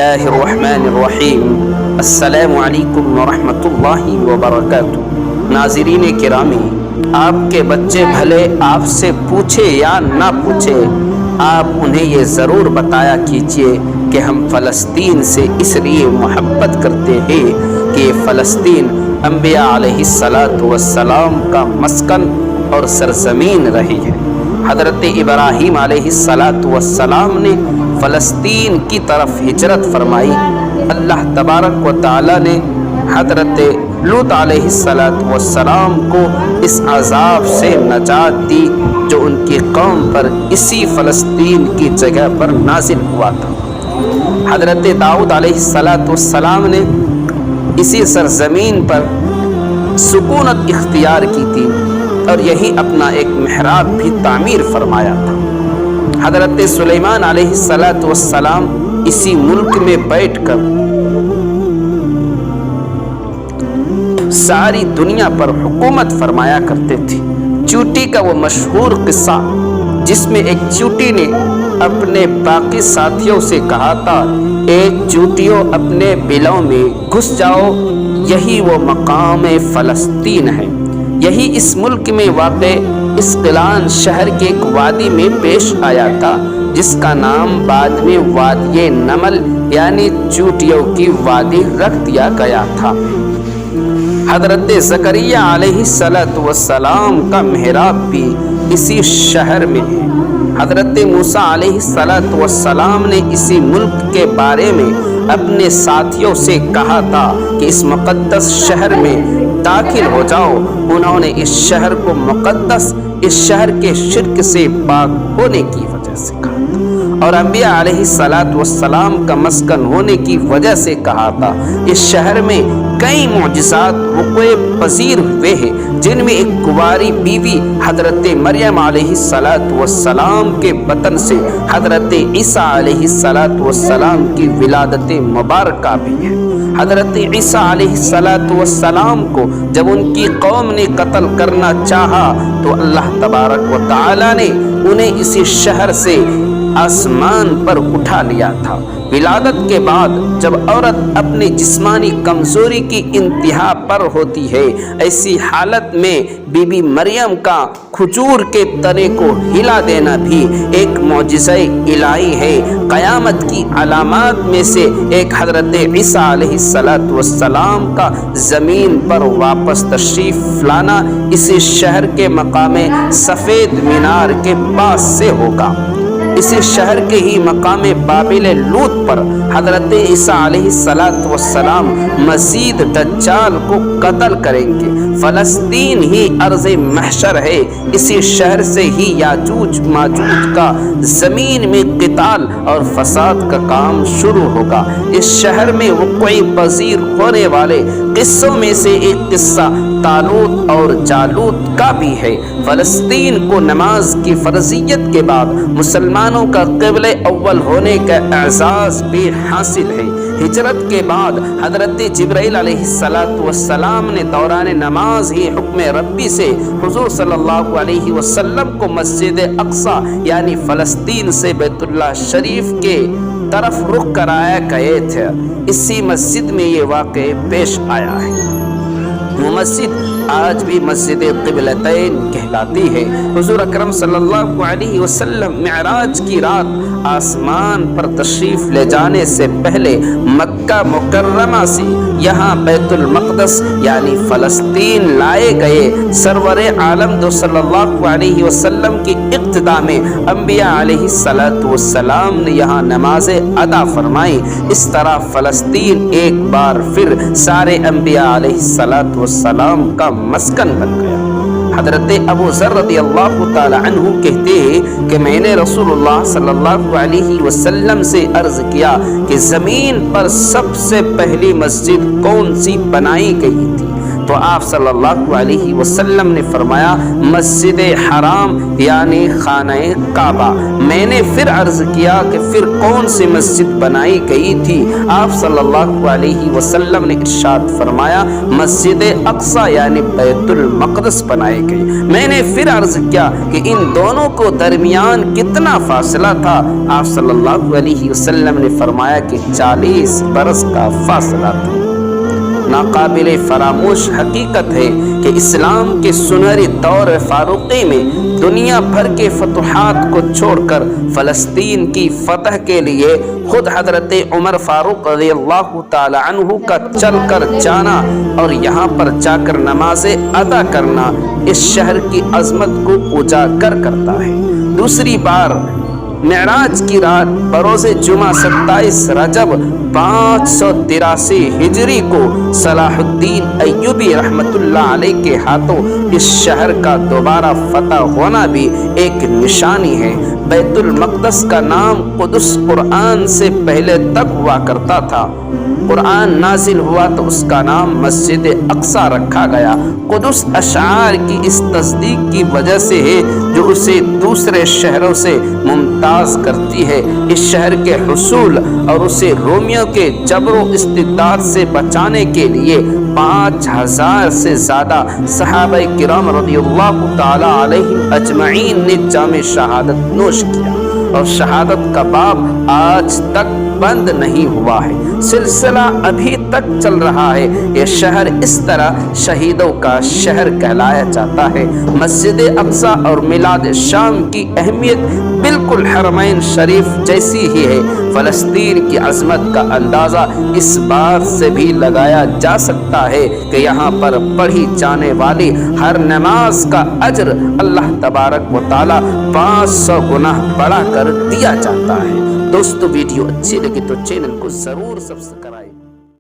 اللہ الرحمن الرحیم۔ السلام علیکم ورحمۃ اللہ وبرکاتہ۔ ناظرین کرامی، آپ کے بچے بھلے آپ سے پوچھے یا نہ پوچھے، آپ انہیں یہ ضرور بتایا کیجیے کہ ہم فلسطین سے اس لیے محبت کرتے ہیں کہ فلسطین انبیاء علیہ السلام کا مسکن اور سرزمین رہی ہے۔ حضرت ابراہیم علیہ السلام نے فلسطین کی طرف ہجرت فرمائی۔ اللہ تبارک و تعالی نے حضرت لوط علیہ السلام کو اس عذاب سے نجات دی جو ان کی قوم پر اسی فلسطین کی جگہ پر نازل ہوا تھا۔ حضرت داؤد علیہ السلام نے اسی سرزمین پر سکونت اختیار کی تھی اور یہی اپنا ایک محراب بھی تعمیر فرمایا تھا۔ حضرت سلیمان علیہ السلام اسی ملک میں بیٹھ کر ساری دنیا پر حکومت فرمایا کرتے تھے۔ چیونٹی کا وہ مشہور قصہ جس میں ایک چیونٹی نے اپنے باقی ساتھیوں سے کہا تھا، ایک چیونٹیوں اپنے بلوں میں گھس جاؤ، یہی وہ مقام فلسطین ہے۔ یہی اس ملک میں واقع اسقلان شہر کے ایک وادی میں پیش آیا تھا جس کا نام بعد میں وادی نمل یعنی چیونٹیوں کی وادی رکھ دیا گیا تھا۔ حضرت زکریا علیہ السلام کا محراب بھی اسی شہر میں ہے۔ حضرت موسیٰ علیہ السلام نے اسی ملک کے بارے میں اپنے ساتھیوں سے کہا تھا کہ اس مقدس شہر میں داخل ہو جاؤ۔ انہوں نے اس شہر کو مقدس، اس شہر کے شرک سے پاک ہونے کی وجہ سے کہا تھا اور انبیاء علیہ السلام کا مسکن ہونے کی وجہ سے کہا تھا۔ اس شہر میں کئی معجزات وقوع پذیر ہوئے ہیں جن میں ایک کنواری بیوی حضرت مریم علیہ السلام کے بطن سے حضرت عیسیٰ علیہ السلام کی ولادت مبارکہ بھی ہے۔ حضرت عیسیٰ علیہ السلام کو جب ان کی قوم نے قتل کرنا چاہا تو اللہ تبارک و تعالی نے انہیں اسی شہر سے آسمان پر اٹھا لیا تھا۔ ولادت کے بعد جب عورت اپنی جسمانی کمزوری کی انتہا پر ہوتی ہے، ایسی حالت میں بی بی مریم کا کھجور کے تنے کو ہلا دینا بھی ایک معجزہ الہی ہے۔ قیامت کی علامات میں سے ایک حضرت عیسیٰ علیہ السلام کا زمین پر واپس تشریف لانا اسی شہر کے مقام سفید مینار کے پاس سے ہوگا۔ اسی شہر کے ہی مقام بابل لوط پر حضرت عیسیٰ علیہ السلام مزید دجال کو قتل کریں گے۔ فلسطین ہی ارض محشر ہے، اسی شہر سے ہی یاجوج ماجوج کا زمین میں قتال اور فساد کا کام شروع ہوگا۔ اس شہر میں وقوع پذیر ہونے والے قصوں میں سے ایک قصہ طالوت اور جالوت کا بھی ہے۔ فلسطین کو نماز کی فرضیت کے بعد مسلمانوں کا قبلہ اول ہونے کا اعزاز بھی حاصل ہے۔ ہجرت کے بعد حضرت جبرائیل علیہ السلام نے دوران نماز ہی حکم ربی سے حضور صلی اللہ علیہ وسلم کو مسجد اقصی یعنی فلسطین سے بیت اللہ شریف کے طرف رخ کرایا گئے تھے۔ اسی مسجد میں یہ واقع پیش آیا ہے۔ وہ مسجد آج بھی مسجد قبلتین کہلاتی ہے۔ حضور اکرم صلی اللہ علیہ وسلم معراج کی رات آسمان پر تشریف لے جانے سے پہلے مکہ مکرمہ سے یہاں بیت المقدس یعنی فلسطین لائے گئے۔ سرور عالم دو صلی اللہ علیہ وسلم کی اقتداء میں انبیاء علیہ السلام نے یہاں نماز ادا فرمائی۔ اس طرح فلسطین ایک بار پھر سارے انبیاء علیہ السلام کا مسکن بن گیا۔ حضرت ابو ذر رضی اللہ تعالی عنہ کہتے ہیں کہ میں نے رسول اللہ صلی اللہ علیہ وسلم سے عرض کیا کہ زمین پر سب سے پہلی مسجد کون سی بنائی گئی تھی؟ تو آپ صلی اللہ علیہ وسلم نے فرمایا مسجد حرام یعنی خانہ کعبہ۔ میں نے پھر عرض کیا کہ پھر کون سی مسجد بنائی گئی تھی؟ آپ صلی اللہ علیہ وسلم نے ارشاد فرمایا مسجد اقصی یعنی بیت المقدس بنائی گئی۔ میں نے پھر عرض کیا کہ ان دونوں کو درمیان کتنا فاصلہ تھا؟ آپ صلی اللہ علیہ وسلم نے فرمایا کہ 40 برس کا فاصلہ تھا۔ ناقابل فراموش حقیقت ہے کہ اسلام کے سنہری دور فاروقی میں دنیا بھر کے فتوحات کو چھوڑ کر فلسطین کی فتح کے لیے خود حضرت عمر فاروق رضی اللہ تعالی عنہ کا چل کر جانا اور یہاں پر جا کر نمازیں ادا کرنا اس شہر کی عظمت کو اجاگر کرتا ہے۔ دوسری بار معراج کی رات بروز جمعہ 27 رجب 583 ہجری کو صلاح الدین ایوبی رحمت اللہ علیہ کے ہاتھوں اس شہر کا دوبارہ فتح ہونا بھی ایک نشانی ہے۔ بیت المقدس کا نام قدس قرآن سے پہلے تک ہوا کرتا تھا۔ قرآن نازل ہوا تو اس کا نام مسجد اقصی رکھا گیا۔ قدس اشعار کی اس تصدیق کی وجہ سے ہے جو اسے دوسرے شہروں سے ممتاز کرتی ہے۔ اس شہر کے حصول اور اسے رومیوں کے جبر و استبداد سے بچانے کے لیے 5000 سے زیادہ صحابہ کرام رضی اللہ تعالی علیہم اجمعین نے جام شہادت نوش کیا اور شہادت کا باب آج تک بند نہیں ہوا ہے، سلسلہ ابھی تک چل رہا ہے۔ یہ شہر اس طرح شہیدوں کا شہر کہلایا جاتا ہے۔ مسجد اقصی اور میلاد شام کی اہمیت بالکل حرمین شریف جیسی ہی ہے۔ فلسطین کی عظمت کا اندازہ اس بات سے بھی لگایا جا سکتا ہے کہ یہاں پر پڑھی جانے والی ہر نماز کا اجر اللہ تبارک و تعالی 500 گنا بڑھا کر دیا جاتا ہے۔ دوستو ویڈیو اچھی لگی تو چینل کو ضرور سبسکرائب